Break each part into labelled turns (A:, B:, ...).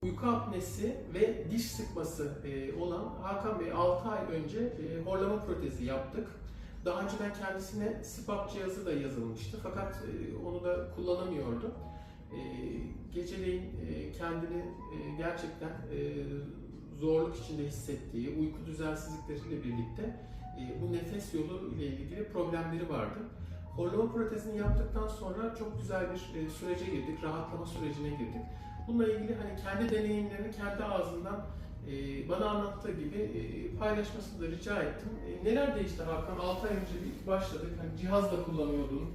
A: Uyku apnesi ve diş sıkması olan Hakan Bey 6 ay önce horlama protezi yaptık. Daha önceden kendisine CPAP cihazı da yazılmıştı fakat onu da kullanamıyordu. Geceleyin kendini gerçekten zorluk içinde hissettiği, uyku düzensizlikleriyle birlikte bu nefes yolu ile ilgili problemleri vardı. Horlama protezini yaptıktan sonra çok güzel bir sürece girdik, rahatlama sürecine girdik. Bununla ilgili hani kendi deneyimlerini kendi ağzından bana anlattığı gibi paylaşmasını da rica ettim. Neler değişti Hakan? 6 ay önce ilk başladık. Hani cihaz da kullanamıyordun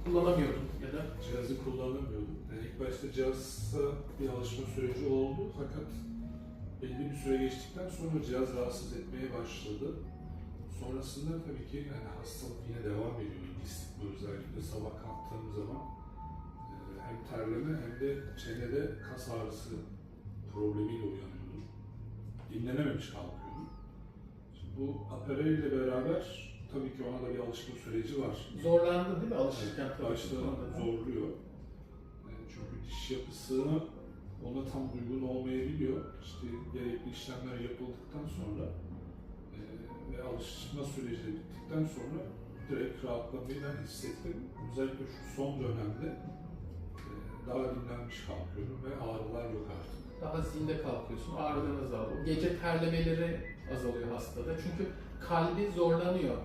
A: ya da?
B: Cihazı kullanamıyordum. İlk başta cihaza bir alışma süreci oldu fakat belli bir süre geçtikten sonra cihaz rahatsız etmeye başladı. Sonrasında tabii ki hastalık yine devam ediyordu. Bu özellikle sabah kalktığım zaman hem terleme hem de çenede kas ağrısı problemiyle uyanıyordum. Dinlenememiş kalkıyordum. Şimdi bu apare ile beraber tabii ki ona da bir alışma süreci var.
A: Zorlandın değil mi alışırken?
B: Evet, başta zorluyor. Çünkü diş yapısı ona tam uygun olmayabiliyor. İşte gerekli işlemler yapıldıktan sonra ve alışma süreci bittikten sonra direkt rahatlamayı ben hissettim. Özellikle şu son dönemde daha dinlenmiş kalkıyorum ve ağrılar yok artık.
A: Daha zinde kalkıyorsun, ağrıların azalıyor. Gece terlemeleri azalıyor hastada çünkü kalbi zorlanıyor.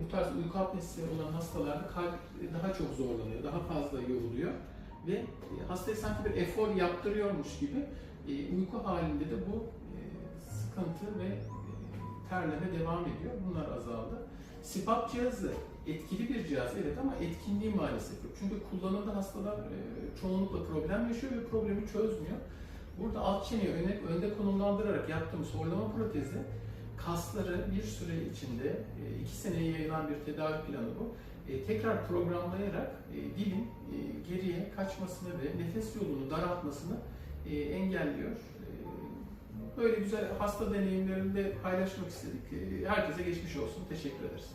A: Bu tarz uyku apnesi olan hastalarda kalp daha çok zorlanıyor, daha fazla yoruluyor ve hastaya sanki bir efor yaptırıyormuş gibi uyku halinde de bu sıkıntı ve terleme devam ediyor. Bunlar azaldı. CPAP cihazı etkili bir cihaz evet ama etkinliği maalesef yok. Çünkü kullanımda hastalar çoğunlukla problem yaşıyor ve problemi çözmüyor. Burada alt çeneyi önde konumlandırarak yaptığımız horlama protezi kasları bir süre içinde 2 seneye yayılan bir tedavi planı bu. Tekrar programlayarak dilin geriye kaçmasını ve nefes yolunu daraltmasını engelliyor. Böyle güzel hasta deneyimlerini de paylaşmak istedik. Herkese geçmiş olsun. Teşekkür ederiz.